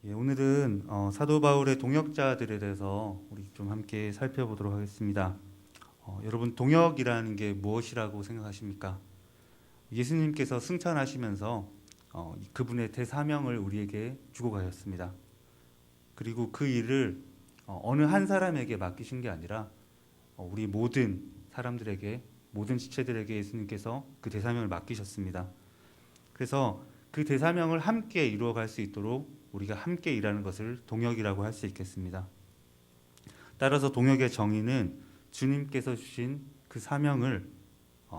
예, 오늘은 사도 바울의 동역자들에 대해서 우리 좀 함께 살펴보도록 하겠습니다. 여러분, 동역이라는 게 무엇이라고 생각하십니까? 예수님께서 승천하시면서 그분의 대사명을 우리에게 주고 가셨습니다. 그리고 그 일을 어느 한 사람에게 맡기신 게 아니라 우리 모든 사람들에게, 모든 지체들에게 예수님께서 그 대사명을 맡기셨습니다. 그래서 그 대사명을 함께 이루어갈 수 있도록 우리가 함께 일하는 것을 동역이라고 할 수 있겠습니다. 따라서 동역의 정의는 주님께서 주신 그 사명을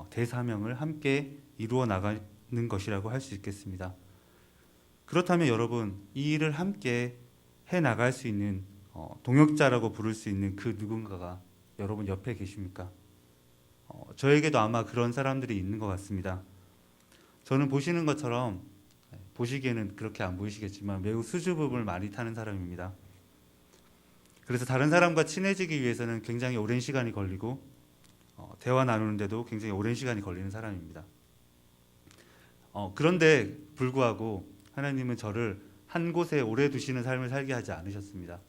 대사명을 함께 이루어 나가는 것이라고 할 수 있겠습니다. 그렇다면 여러분, 이 일을 함께 해 나갈 수 있는 동역자라고 부를 수 있는 그 누군가가 여러분 옆에 계십니까? 저에게도 아마 그런 사람들이 있는 것 같습니다. 저는 보시는 것처럼, 보시기에는 그렇게 안 보이시겠지만 매우 수줍음을 많이 타는 사람입니다. 그래서 다른 사람과 친해지기 위해서는 굉장히 오랜 시간이 걸리고 대화 나누는데도 굉장히 오랜 시간이 걸리는 사람입니다. 그런데 불구하고 하나님은 저를 한 곳에 오래 두시는 삶을 살게 하지 않으셨습니다.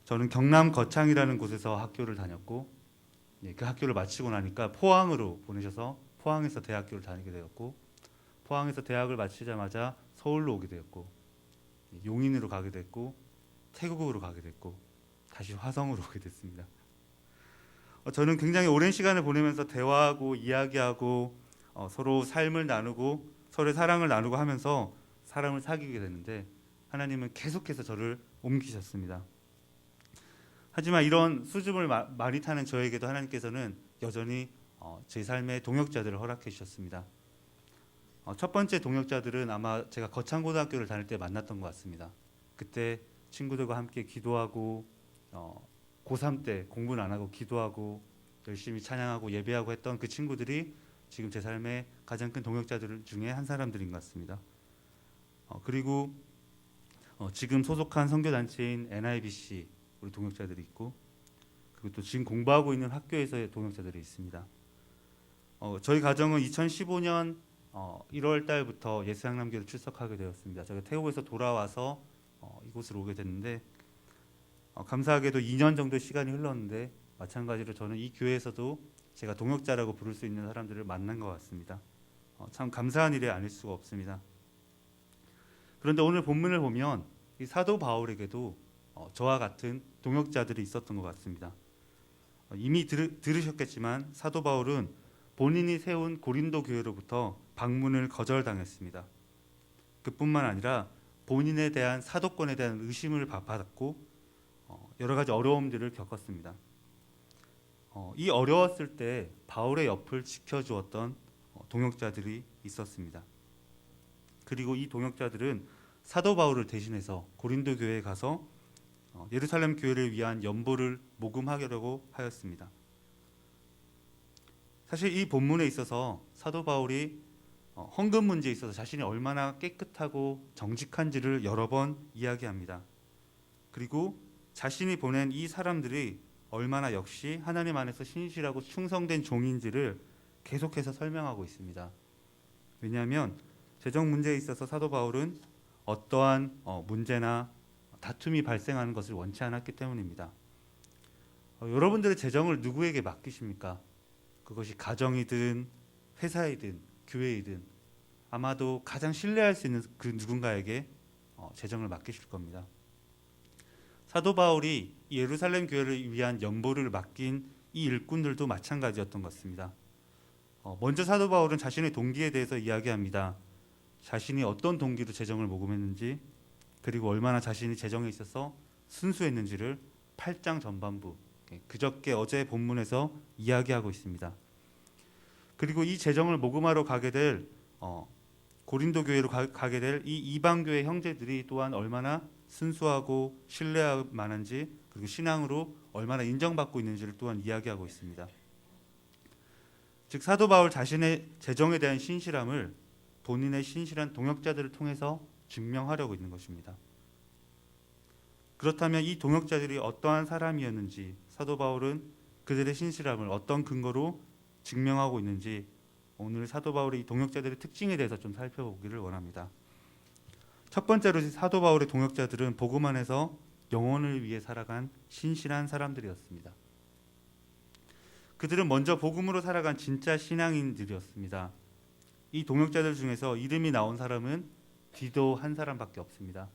저는 경남 거창이라는 곳에서 학교를 다녔고, 그 학교를 마치고 나니까 포항으로 보내셔서 포항에서 대학교를 다니게 되었고, 포항에서 대학을 마치자마자 서울로 오게 되었고, 용인으로 가게 됐고, 태국으로 가게 됐고, 다시 화성으로 오게 됐습니다. 저는 굉장히 오랜 시간을 보내면서 대화하고 이야기하고 서로 삶을 나누고 서로의 사랑을 나누고 하면서 사람을 사귀게 됐는데, 하나님은 계속해서 저를 옮기셨습니다. 하지만 이런 수줍음을 많이 타는 저에게도 하나님께서는 여전히 제 삶의 동역자들을 허락해 주셨습니다. 첫 번째 동역자들은 아마 제가 거창고등학교를 다닐 때 만났던 것 같습니다. 그때 친구들과 함께 기도하고 고3 때 공부는 안 하고 기도하고 열심히 찬양하고 예배하고 했던 그 친구들이 지금 제 삶의 가장 큰 동역자들 중에 한 사람들인 것 같습니다. 그리고 지금 소속한 선교단체인 NIBC 우리 동역자들이 있고, 그리고 또 지금 공부하고 있는 학교에서의 동역자들이 있습니다. 저희 가정은 2015년 1월 달부터 예수양남교를 출석하게 되었습니다. 제가 태국에서 돌아와서 이곳으로 오게 됐는데, 감사하게도 2년 정도 시간이 흘렀는데 마찬가지로 저는 이 교회에서도 제가 동역자라고 부를 수 있는 사람들을 만난 것 같습니다. 참 감사한 일이 아닐 수가 없습니다. 그런데 오늘 본문을 보면 이 사도 바울에게도 저와 같은 동역자들이 있었던 것 같습니다. 이미 들으셨겠지만 사도 바울은 본인이 세운 고린도 교회로부터 방문을 거절당했습니다. 그뿐만 아니라 본인에 대한 사도권에 대한 의심을 받았고 여러 가지 어려움들을 겪었습니다. 이 어려웠을 때 바울의 옆을 지켜주었던 동역자들이 있었습니다. 그리고 이 동역자들은 사도 바울을 대신해서 고린도 교회에 가서 예루살렘 교회를 위한 연보를 모금하려고 하였습니다. 사실 이 본문에 있어서 사도 바울이 헌금 문제에 있어서 자신이 얼마나 깨끗하고 정직한지를 여러 번 이야기합니다. 그리고 자신이 보낸 이 사람들이 얼마나 역시 하나님 안에서 신실하고 충성된 종인지를 계속해서 설명하고 있습니다. 왜냐하면 재정 문제에 있어서 사도 바울은 어떠한 문제나 다툼이 발생하는 것을 원치 않았기 때문입니다. 여러분들의 재정을 누구에게 맡기십니까? 그것이 가정이든 회사이든 교회이든 아마도 가장 신뢰할 수 있는 그 누군가에게 재정을 맡기실 겁니다. 사도 바울이 예루살렘 교회를 위한 연보를 맡긴 이 일꾼들도 마찬가지였던 것 같습니다. 먼저 사도 바울은 자신의 동기에 대해서 이야기합니다. 자신이 어떤 동기로 재정을 모금했는지, 그리고 얼마나 자신이 재정에 있어서 순수했는지를 8장 전반부, 그저께 어제 본문에서 이야기하고 있습니다. 그리고 이 재정을 모금하러 가게 될 고린도 교회로 가게 될 이 이방 교회 형제들이 또한 얼마나 순수하고 신뢰할 만한지, 그리고 신앙으로 얼마나 인정받고 있는지를 또한 이야기하고 있습니다. 즉 사도 바울 자신의 재정에 대한 신실함을 본인의 신실한 동역자들을 통해서 증명하려고 있는 것입니다. 그렇다면 이 동역자들이 어떠한 사람이었는지, 사도 바울은 그들의 신실함을 어떤 근거로 증명하고 있는지 오늘 사도 바울의 이 동역자들의 특징에 대해서 좀 살펴보기를 원합니다. 첫 번째로 사도 바울의 동역자들은 복음 안에서 영혼을 위해 살아간 신실한 사람들이었습니다. 그들은 먼저 복음으로 살아간 진짜 신앙인들이었습니다. 이 동역자들 중에서 이름이 나온 사람은 디도 한 사람밖에 없습니다.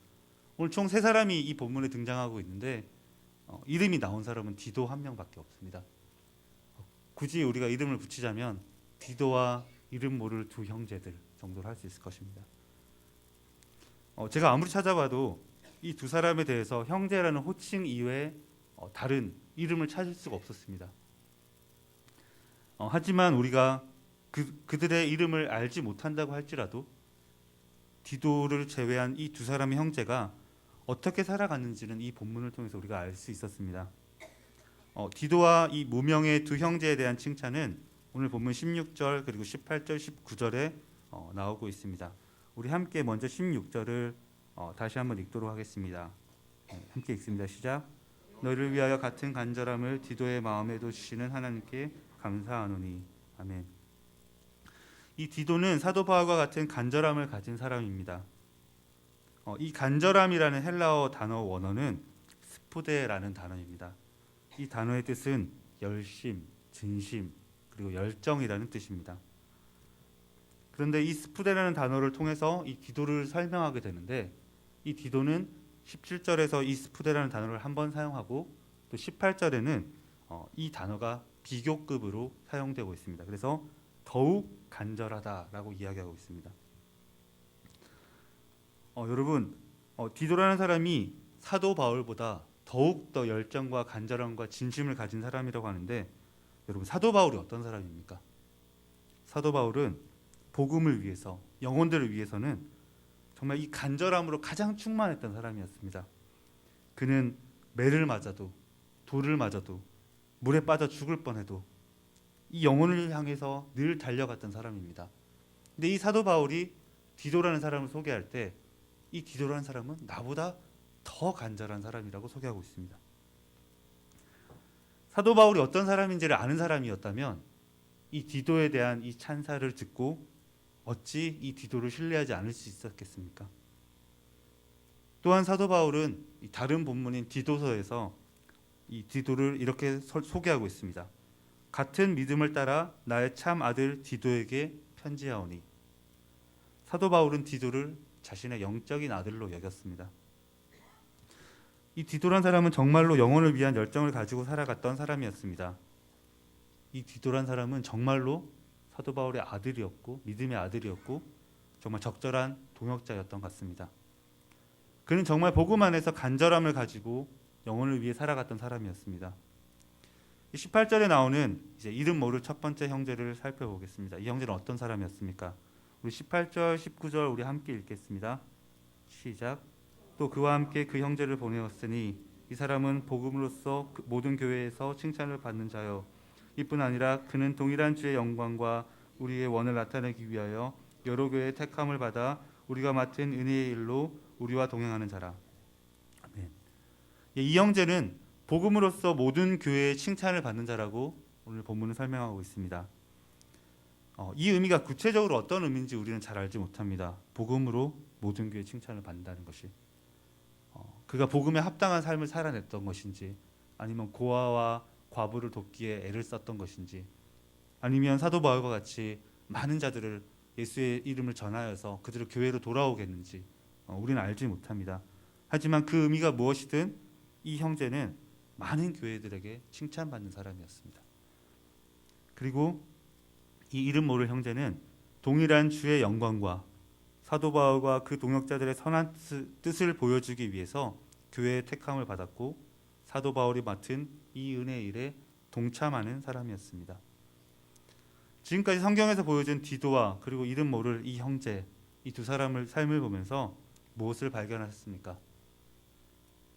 오늘 총 세 사람이 이 본문에 등장하고 있는데 이름이 나온 사람은 디도 한 명밖에 없습니다. 굳이 우리가 이름을 붙이자면 디도와 이름 모를 두 형제들 정도로 할 수 있을 것입니다. 제가 아무리 찾아봐도 이 두 사람에 대해서 형제라는 호칭 이외에 다른 이름을 찾을 수가 없었습니다. 하지만 우리가 그들의 이름을 알지 못한다고 할지라도 디도를 제외한 이 두 사람의 형제가 어떻게 살아갔는지는 이 본문을 통해서 우리가 알 수 있었습니다. 디도와 이 무명의 두 형제에 대한 칭찬은 오늘 본문 16절 그리고 18절 19절에 나오고 있습니다. 우리 함께 먼저 16절을 다시 한번 읽도록 하겠습니다. 함께 읽습니다. 시작. 너희를 위하여 같은 간절함을 디도의 마음에도 주시는 하나님께 감사하노니. 아멘. 이 디도는 사도 바울과 같은 간절함을 가진 사람입니다. 이 간절함이라는 헬라어 단어 원어는 스푸데라는 단어입니다. 이 단어의 뜻은 열심, 진심, 그리고 열정이라는 뜻입니다. 그런데 이 스푸데라는 단어를 통해서 이 디도를 설명하게 되는데 이 디도는 17절에서 이 스푸데라는 단어를 한 번 사용하고 또 18절에는 이 단어가 비교급으로 사용되고 있습니다. 그래서 더욱 간절하다라고 이야기하고 있습니다. 여러분, 디도라는 사람이 사도 바울보다 더욱 더 열정과 간절함과 진심을 가진 사람이라고 하는데 여러분, 사도 바울이 어떤 사람입니까? 사도 바울은 복음을 위해서, 영혼들을 위해서는 정말 이 간절함으로 가장 충만했던 사람이었습니다. 그는 매를 맞아도, 돌을 맞아도, 물에 빠져 죽을 뻔해도 이 영혼을 향해서 늘 달려갔던 사람입니다. 근데 이 사도 바울이 디도라는 사람을 소개할 때 이 디도라는 사람은 나보다 더 간절한 사람이라고 소개하고 있습니다. 사도 바울이 어떤 사람인지를 아는 사람이었다면 이 디도에 대한 이 찬사를 듣고 어찌 이 디도를 신뢰하지 않을 수 있었겠습니까? 또한 사도 바울은 다른 본문인 디도서에서 이 디도를 이렇게 소개하고 있습니다. 같은 믿음을 따라 나의 참 아들 디도에게 편지하오니. 사도 바울은 디도를 자신의 영적인 아들로 여겼습니다. 이 디도란 사람은 정말로 영혼을 위한 열정을 가지고 살아갔던 사람이었습니다. 이 디도란 사람은 정말로 사도 바울의 아들이었고 믿음의 아들이었고 정말 적절한 동역자였던 것 같습니다. 그는 정말 복음 안에서 간절함을 가지고 영혼을 위해 살아갔던 사람이었습니다. 18절에 나오는 이제 이름 모를 첫 번째 형제를 살펴보겠습니다. 이 형제는 어떤 사람이었습니까? 우리 18절, 19절 우리 함께 읽겠습니다. 시작. 또 그와 함께 그 형제를 보내었으니 이 사람은 복음으로써 모든 교회에서 칭찬을 받는 자요. 이뿐 아니라 그는 동일한 주의 영광과 우리의 원을 나타내기 위하여 여러 교회의 택함을 받아 우리가 맡은 은혜의 일로 우리와 동행하는 자라. 아멘. 이 형제는 복음으로써 모든 교회의 칭찬을 받는 자라고 오늘 본문을 설명하고 있습니다. 이 의미가 구체적으로 어떤 의미인지 우리는 잘 알지 못합니다. 복음으로 모든 교회의 칭찬을 받는다는 것이 그가 복음에 합당한 삶을 살아냈던 것인지 아니면 고아와 과부를 돕기에 애를 썼던 것인지 아니면 사도 바울과 같이 많은 자들을 예수의 이름을 전하여서 그들을 교회로 돌아오게 했는지 우리는 알지 못합니다. 하지만 그 의미가 무엇이든 이 형제는 많은 교회들에게 칭찬받는 사람이었습니다. 그리고 이 이름 모를 형제는 동일한 주의 영광과 사도 바울과 그 동역자들의 선한 뜻을 보여주기 위해서 교회의 택함을 받았고 사도 바울이 맡은 이 은혜의 일에 동참하는 사람이었습니다. 지금까지 성경에서 보여준 디도와 그리고 이름 모를 이 형제, 이 두 사람의 삶을 보면서 무엇을 발견하셨습니까?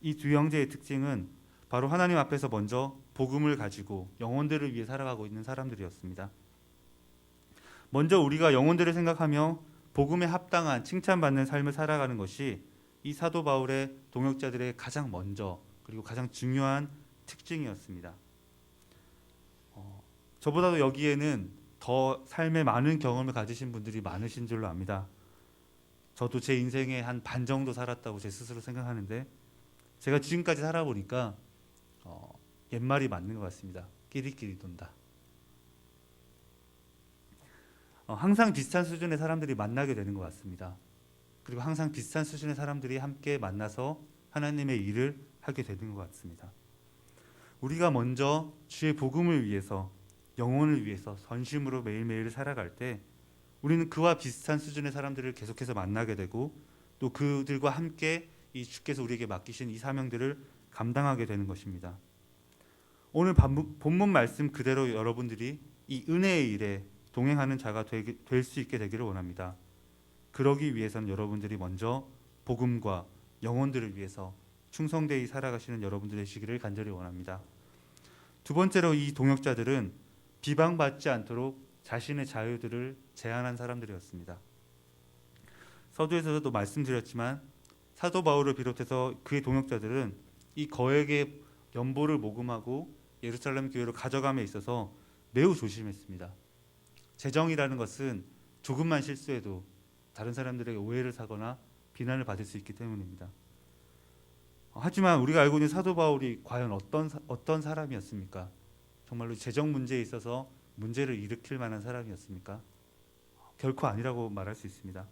이 두 형제의 특징은 바로 하나님 앞에서 먼저 복음을 가지고 영혼들을 위해 살아가고 있는 사람들이었습니다. 먼저 우리가 영혼들을 생각하며 복음에 합당한 칭찬받는 삶을 살아가는 것이 이 사도 바울의 동역자들의 가장 먼저 그리고 가장 중요한 특징이었습니다. 저보다도 여기에는 더 삶에 많은 경험을 가지신 분들이 많으신 줄로 압니다. 저도 제 인생의 한 반 정도 살았다고 제 스스로 생각하는데 제가 지금까지 살아보니까 옛말이 맞는 것 같습니다. 끼리끼리 돈다. 항상 비슷한 수준의 사람들이 만나게 되는 것 같습니다. 그리고 항상 비슷한 수준의 사람들이 함께 만나서 하나님의 일을 하게 되는 것 같습니다. 우리가 먼저 주의 복음을 위해서, 영혼을 위해서 전심으로 매일매일 살아갈 때 우리는 그와 비슷한 수준의 사람들을 계속해서 만나게 되고 또 그들과 함께 이 주께서 우리에게 맡기신 이 사명들을 감당하게 되는 것입니다. 오늘 본문 말씀 그대로 여러분들이 이 은혜의 일에 동행하는 자가 될 수 있게 되기를 원합니다. 그러기 위해서는 여러분들이 먼저 복음과 영혼들을 위해서 충성되이 살아가시는 여러분들 되시기를 간절히 원합니다. 두 번째로 이 동역자들은 비방받지 않도록 자신의 자유들을 제한한 사람들이었습니다. 서두에서도 말씀드렸지만 사도 바울을 비롯해서 그의 동역자들은 이 거액의 연보를 모금하고 예루살렘 교회로 가져감에 있어서 매우 조심했습니다. 재정이라는 것은 조금만 실수해도 다른 사람들에게 오해를 사거나 비난을 받을 수 있기 때문입니다. 하지만 우리가 알고 있는 사도 바울이 과연 어떤 사람이었습니까? 정말로 재정 문제에 있어서 문제를 일으킬 만한 사람이었습니까? 결코 아니라고 말할 수 있습니다.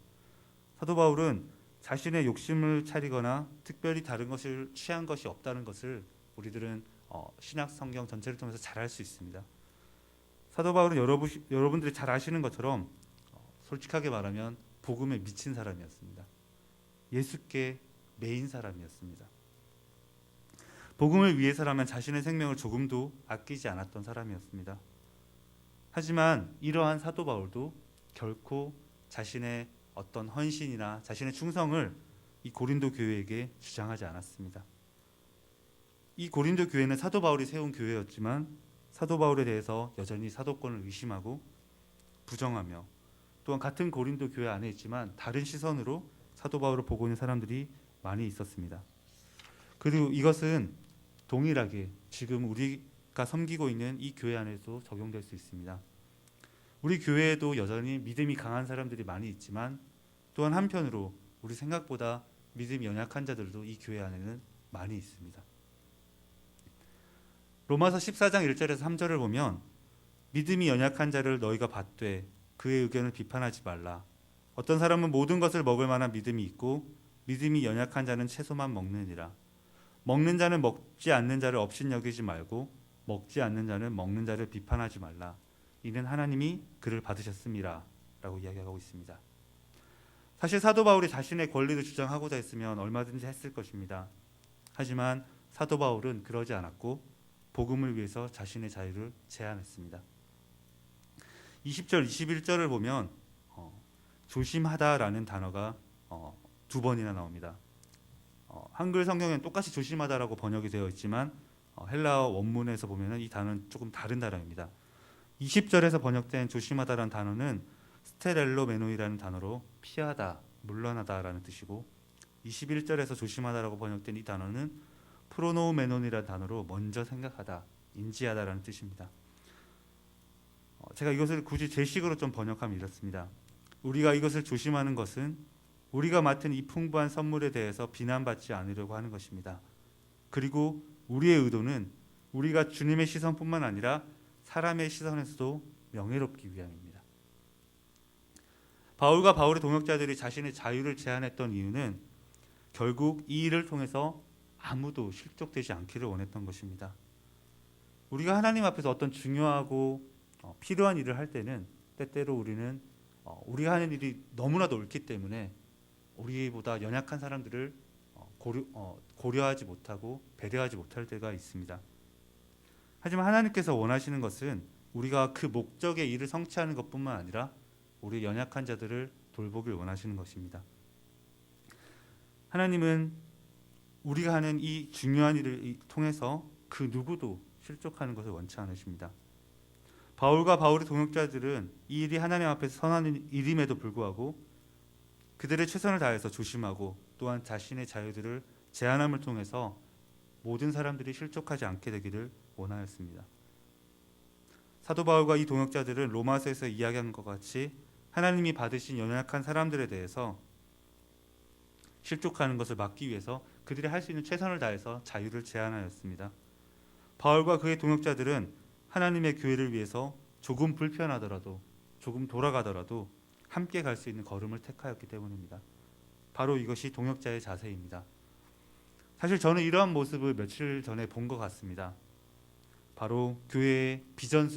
사도 바울은 자신의 욕심을 차리거나 특별히 다른 것을 취한 것이 없다는 것을 우리들은 신약 성경 전체를 통해서 잘 알 수 있습니다. 사도 바울은 여러분들이 잘 아시는 것처럼 솔직하게 말하면 복음에 미친 사람이었습니다. 예수께 매인 사람이었습니다. 복음을 위해서라면 자신의 생명을 조금도 아끼지 않았던 사람이었습니다. 하지만 이러한 사도 바울도 결코 자신의 어떤 헌신이나 자신의 충성을 이 고린도 교회에게 주장하지 않았습니다. 이 고린도 교회는 사도 바울이 세운 교회였지만 사도 바울에 대해서 여전히 사도권을 의심하고 부정하며 또한 같은 고린도 교회 안에 있지만 다른 시선으로 사도 바울을 보고 있는 사람들이 많이 있었습니다. 그리고 이것은 동일하게 지금 우리가 섬기고 있는 이 교회 안에도 적용될 수 있습니다. 우리 교회에도 여전히 믿음이 강한 사람들이 많이 있지만 또한 한편으로 우리 생각보다 믿음이 연약한 자들도 이 교회 안에는 많이 있습니다. 로마서 14장 1절에서 3절을 보면 믿음이 연약한 자를 너희가 받되 그의 의견을 비판하지 말라. 어떤 사람은 모든 것을 먹을 만한 믿음이 있고 믿음이 연약한 자는 채소만 먹느니라. 먹는 자는 먹지 않는 자를 업신여기지 말고 먹지 않는 자는 먹는 자를 비판하지 말라. 이는 하나님이 그를 받으셨음이라 라고 이야기하고 있습니다. 사실 사도 바울이 자신의 권리를 주장하고자 했으면 얼마든지 했을 것입니다. 하지만 사도 바울은 그러지 않았고 복음을 위해서 자신의 자유를 제한했습니다. 20절, 21절을 보면 조심하다라는 단어가 두 번이나 나옵니다. 한글 성경에는 똑같이 조심하다라고 번역이 되어 있지만 헬라어 원문에서 보면 이 단어는 조금 다른 단어입니다. 20절에서 번역된 조심하다라는 단어는 스테렐로메노이라는 단어로 피하다, 물러나다라는 뜻이고 21절에서 조심하다라고 번역된 이 단어는 프로노우메논이라는 단어로 먼저 생각하다, 인지하다라는 뜻입니다. 제가 이것을 굳이 제 식으로 좀 번역하면 이렇습니다. 우리가 이것을 조심하는 것은 우리가 맡은 이 풍부한 선물에 대해서 비난받지 않으려고 하는 것입니다. 그리고 우리의 의도는 우리가 주님의 시선뿐만 아니라 사람의 시선에서도 명예롭기 위함입니다. 바울과 바울의 동역자들이 자신의 자유를 제한했던 이유는 결국 이 일을 통해서 아무도 실족되지 않기를 원했던 것입니다. 우리가 하나님 앞에서 어떤 중요하고 필요한 일을 할 때는 때때로 우리는 우리가 하는 일이 너무나도 옳기 때문에 우리보다 연약한 사람들을 고려하지 못하고 배려하지 못할 때가 있습니다. 하지만 하나님께서 원하시는 것은 우리가 그 목적의 일을 성취하는 것뿐만 아니라 우리 연약한 자들을 돌보길 원하시는 것입니다. 하나님은 우리가 하는 이 중요한 일을 통해서 그 누구도 실족하는 것을 원치 않으십니다. 바울과 바울의 동역자들은 이 일이 하나님 앞에서 선한 일임에도 불구하고 그들의 최선을 다해서 조심하고 또한 자신의 자유들을 제한함을 통해서 모든 사람들이 실족하지 않게 되기를 원하였습니다. 사도 바울과 이 동역자들은 로마서에서 이야기한 것 같이 하나님이 받으신 연약한 사람들에 대해서 실족하는 것을 막기 위해서 그들이 할 수 있는 최선을 다해서 자유를 제한하였습니다. 바울과 그의 동역자들은 하나님의 교회를 위해서 조금 불편하더라도, 조금 돌아가더라도 함께 갈 수 있는 걸음을 택하였기 때문입니다. 바로 이것이 동역자의 자세입니다. 사실 저는 이러한 모습을 며칠 전에 본 것 같습니다. 바로 교회의 비전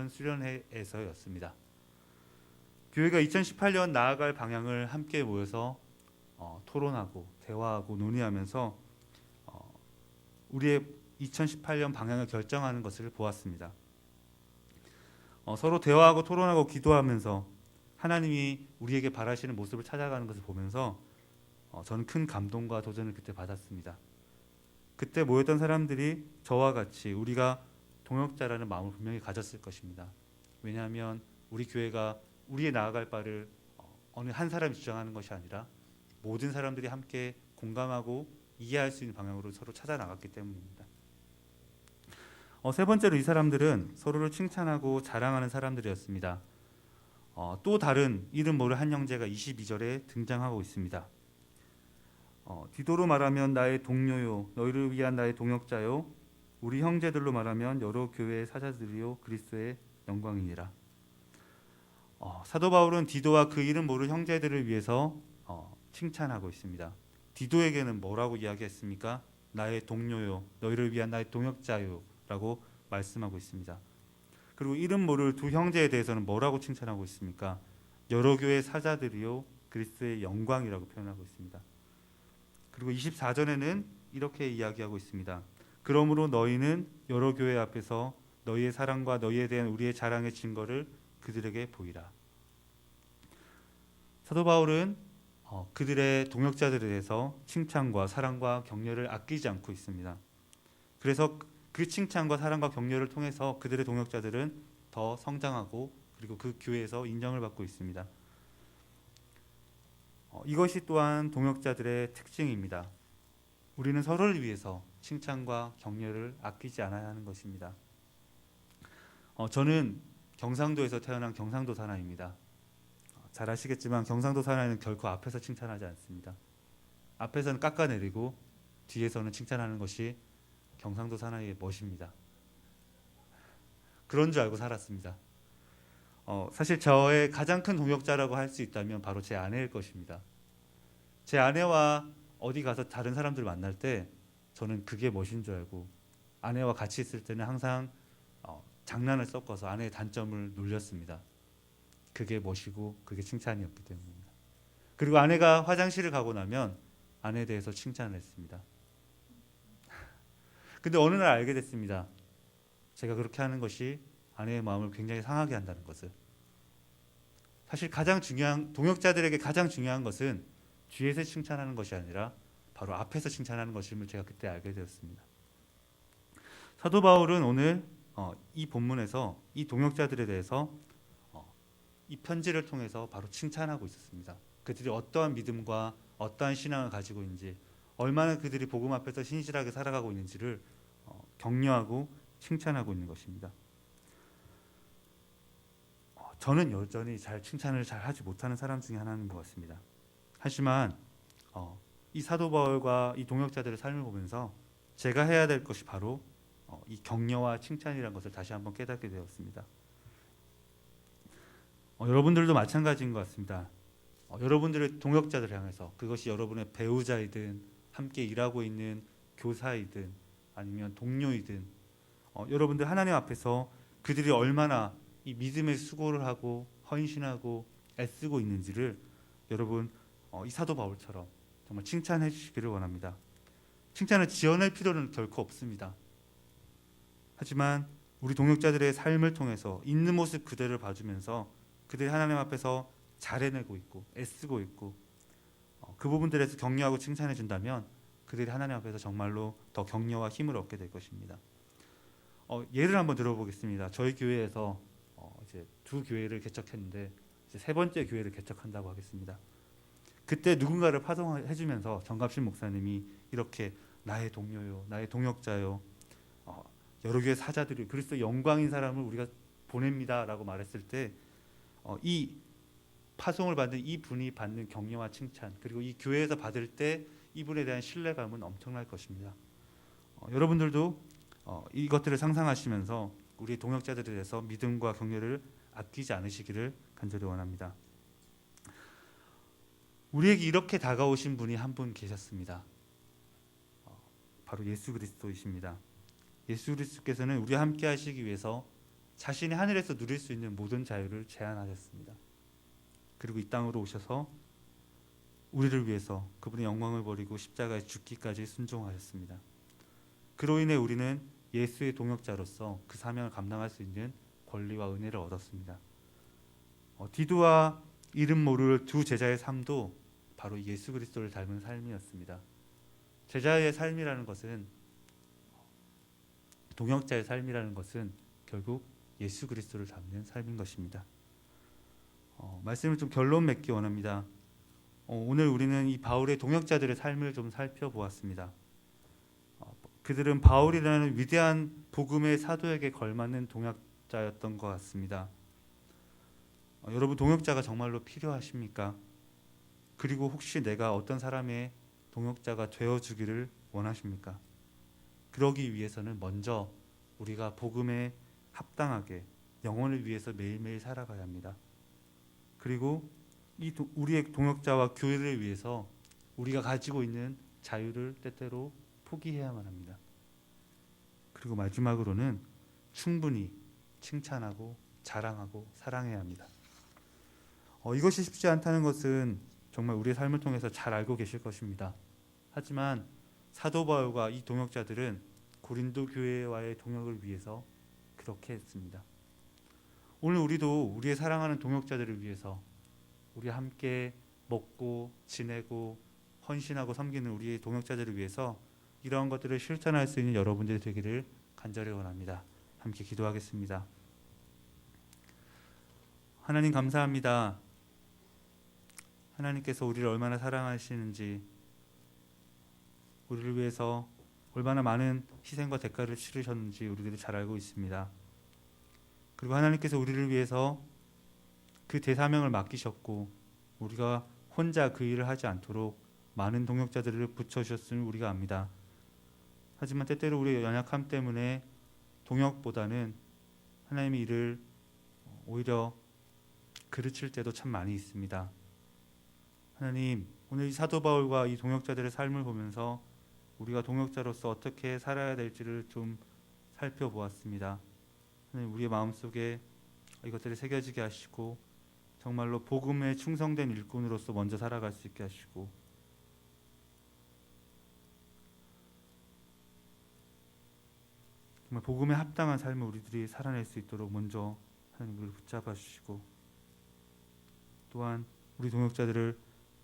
수련회에서였습니다. 교회가 2018년 나아갈 방향을 함께 모여서 토론하고 대화하고 논의하면서 우리의 2018년 방향을 결정하는 것을 보았습니다. 서로 대화하고 토론하고 기도하면서 하나님이 우리에게 바라시는 모습을 찾아가는 것을 보면서 저는 큰 감동과 도전을 그때 받았습니다. 그때 모였던 사람들이 저와 같이 우리가 동역자라는 마음을 분명히 가졌을 것입니다. 왜냐하면 우리 교회가 우리의 나아갈 바를 어느 한 사람이 주장하는 것이 아니라 모든 사람들이 함께 공감하고 이해할 수 있는 방향으로 서로 찾아 나갔기 때문입니다. 세 번째로 이 사람들은 서로를 칭찬하고 자랑하는 사람들이었습니다. 또 다른 이름 모를 한 형제가 22절에 등장하고 있습니다. 디도로 말하면 나의 동료요, 너희를 위한 나의 동역자요, 우리 형제들로 말하면 여러 교회의 사자들이요 그리스도의 영광이니라. 사도 바울은 디도와 그 이름 모를 형제들을 위해서 칭찬하고 있습니다. 디도에게는 뭐라고 이야기했습니까? 나의 동료요, 너희를 위한 나의 동역자요 라고 말씀하고 있습니다. 그리고 이름 모를 두 형제에 대해서는 뭐라고 칭찬하고 있습니까? 여러 교회의 사자들이요 그리스도의 영광이라고 표현하고 있습니다. 그리고 24절에는 이렇게 이야기하고 있습니다. 그러므로 너희는 여러 교회 앞에서 너희의 사랑과 너희에 대한 우리의 자랑의 증거를 그들에게 보이라. 사도 바울은 그들의 동역자들에 대해서 칭찬과 사랑과 격려를 아끼지 않고 있습니다. 그래서 그 칭찬과 사랑과 격려를 통해서 그들의 동역자들은 더 성장하고 그리고 그 교회에서 인정을 받고 있습니다. 이것이 또한 동역자들의 특징입니다. 우리는 서로를 위해서 칭찬과 격려를 아끼지 않아야 하는 것입니다. 저는 경상도에서 태어난 경상도 사나이입니다. 잘 아시겠지만 경상도 사나이는 결코 앞에서 칭찬하지 않습니다. 앞에서는 깎아내리고 뒤에서는 칭찬하는 것이 경상도 사나이의 멋입니다. 그런 줄 알고 살았습니다. 사실 저의 가장 큰 동역자라고 할 수 있다면 바로 제 아내일 것입니다. 제 아내와 어디 가서 다른 사람들 만날 때 저는 그게 멋인 줄 알고 아내와 같이 있을 때는 항상 장난을 섞어서 아내의 단점을 놀렸습니다. 그게 멋이고 그게 칭찬이었기 때문입니다. 그리고 아내가 화장실을 가고 나면 아내에 대해서 칭찬을 했습니다. 근데 어느 날 알게 됐습니다. 제가 그렇게 하는 것이 아내의 마음을 굉장히 상하게 한다는 것을. 사실 동역자들에게 가장 중요한 것은 뒤에서 칭찬하는 것이 아니라 바로 앞에서 칭찬하는 것임을 제가 그때 알게 되었습니다. 사도 바울은 오늘 이 본문에서 이 동역자들에 대해서 이 편지를 통해서 바로 칭찬하고 있었습니다. 그들이 어떠한 믿음과 어떠한 신앙을 가지고 있는지, 얼마나 그들이 복음 앞에서 신실하게 살아가고 있는지를 격려하고 칭찬하고 있는 것입니다. 저는 여전히 칭찬을 잘 하지 못하는 사람 중에 하나인 것 같습니다. 하지만 이 사도 바울과 이 동역자들의 삶을 보면서 제가 해야 될 것이 바로 이 격려와 칭찬이라는 것을 다시 한번 깨닫게 되었습니다. 여러분들도 마찬가지인 것 같습니다. 여러분들의 동역자들을 향해서, 그것이 여러분의 배우자이든 함께 일하고 있는 교사이든 아니면 동료이든, 여러분들 하나님 앞에서 그들이 얼마나 이 믿음의 수고를 하고 헌신하고 애쓰고 있는지를 여러분 이 사도 바울처럼 정말 칭찬해 주시기를 원합니다. 칭찬을 지어낼 필요는 결코 없습니다. 하지만 우리 동역자들의 삶을 통해서 있는 모습 그대를 봐주면서 그들이 하나님 앞에서 잘해내고 있고 애쓰고 있고 그 부분들에서 격려하고 칭찬해 준다면 그들이 하나님 앞에서 정말로 더 격려와 힘을 얻게 될 것입니다. 예를 한번 들어보겠습니다. 저희 교회에서 이제 두 교회를 개척했는데 이제 세 번째 교회를 개척한다고 하겠습니다. 그때 누군가를 파송해주면서 정갑신 목사님이 이렇게 나의 동료요, 나의 동역자요, 여러 교회 사자들이 그리스도 영광인 사람을 우리가 보냅니다라고 말했을 때 이 파송을 받는 이분이 받는 격려와 칭찬, 그리고 이 교회에서 받을 때 이분에 대한 신뢰감은 엄청날 것입니다. 여러분들도 이것들을 상상하시면서 우리 동역자들에 대해서 믿음과 격려를 아끼지 않으시기를 간절히 원합니다. 우리에게 이렇게 다가오신 분이 한 분 계셨습니다. 바로 예수 그리스도이십니다. 예수 그리스도께서는 우리와 함께 하시기 위해서 자신이 하늘에서 누릴 수 있는 모든 자유를 제한하셨습니다. 그리고 이 땅으로 오셔서 우리를 위해서 그분의 영광을 버리고 십자가에 죽기까지 순종하셨습니다. 그로 인해 우리는 예수의 동역자로서 그 사명을 감당할 수 있는 권리와 은혜를 얻었습니다. 디도와 이름 모를 두 제자의 삶도 바로 예수 그리스도를 닮은 삶이었습니다. 제자의 삶이라는 것은, 동역자의 삶이라는 것은 결국 예수 그리스도를 닮는 삶인 것입니다. 말씀을 좀 결론 맺기 원합니다. 오늘 우리는 이 바울의 동역자들의 삶을 좀 살펴보았습니다. 그들은 바울이라는 위대한 복음의 사도에게 걸맞는 동역자였던 것 같습니다. 여러분, 동역자가 정말로 필요하십니까? 그리고 혹시 내가 어떤 사람의 동역자가 되어주기를 원하십니까? 그러기 위해서는 먼저 우리가 복음에 합당하게 영혼을 위해서 매일매일 살아가야 합니다. 그리고 우리의 동역자와 교회를 위해서 우리가 가지고 있는 자유를 때때로 포기해야만 합니다. 그리고 마지막으로는 충분히 칭찬하고 자랑하고 사랑해야 합니다. 이것이 쉽지 않다는 것은 정말 우리의 삶을 통해서 잘 알고 계실 것입니다. 하지만 사도 바울과 이 동역자들은 고린도 교회와의 동역을 위해서 그렇게 했습니다. 오늘 우리도 우리의 사랑하는 동역자들을 위해서, 우리 함께 먹고 지내고 헌신하고 섬기는 우리의 동역자들을 위해서 이러한 것들을 실천할 수 있는 여러분들이 되기를 간절히 원합니다. 함께 기도하겠습니다. 하나님, 감사합니다. 하나님께서 우리를 얼마나 사랑하시는지, 우리를 위해서 얼마나 많은 희생과 대가를 치르셨는지 우리들이 잘 알고 있습니다. 그리고 하나님께서 우리를 위해서 그 대사명을 맡기셨고, 우리가 혼자 그 일을 하지 않도록 많은 동역자들을 붙여주셨음을 우리가 압니다. 하지만 때때로 우리의 연약함 때문에 동역보다는 하나님의 일을 오히려 그르칠 때도 참 많이 있습니다. 하나님, 오늘 이 사도 바울과 이 동역자들의 삶을 보면서 우리가 동역자로서 어떻게 살아야 될지를 좀 살펴보았습니다. 하나님, 우리의 마음속에 이것들이 새겨지게 하시고 정말로 복음에 충성된 일꾼으로서 먼저 살아갈 수 있게 하시고, 정말 복음에 합당한 삶을 우리들이 살아낼 수 있도록 먼저 하나님 우리를 붙잡아 주시고, 또한 우리 동역자들을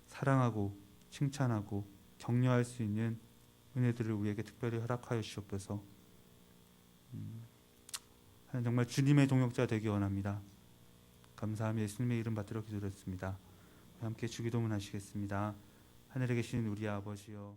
사랑하고 칭찬하고 격려할 수 있는 은혜들을 우리에게 특별히 허락하여 주시옵소서. 하나님, 정말 주님의 동역자 되기 원합니다. 감사하며 예수님의 이름 받들어 기도드렸습니다. 함께 주기도문 하시겠습니다. 하늘에 계신 우리 아버지여,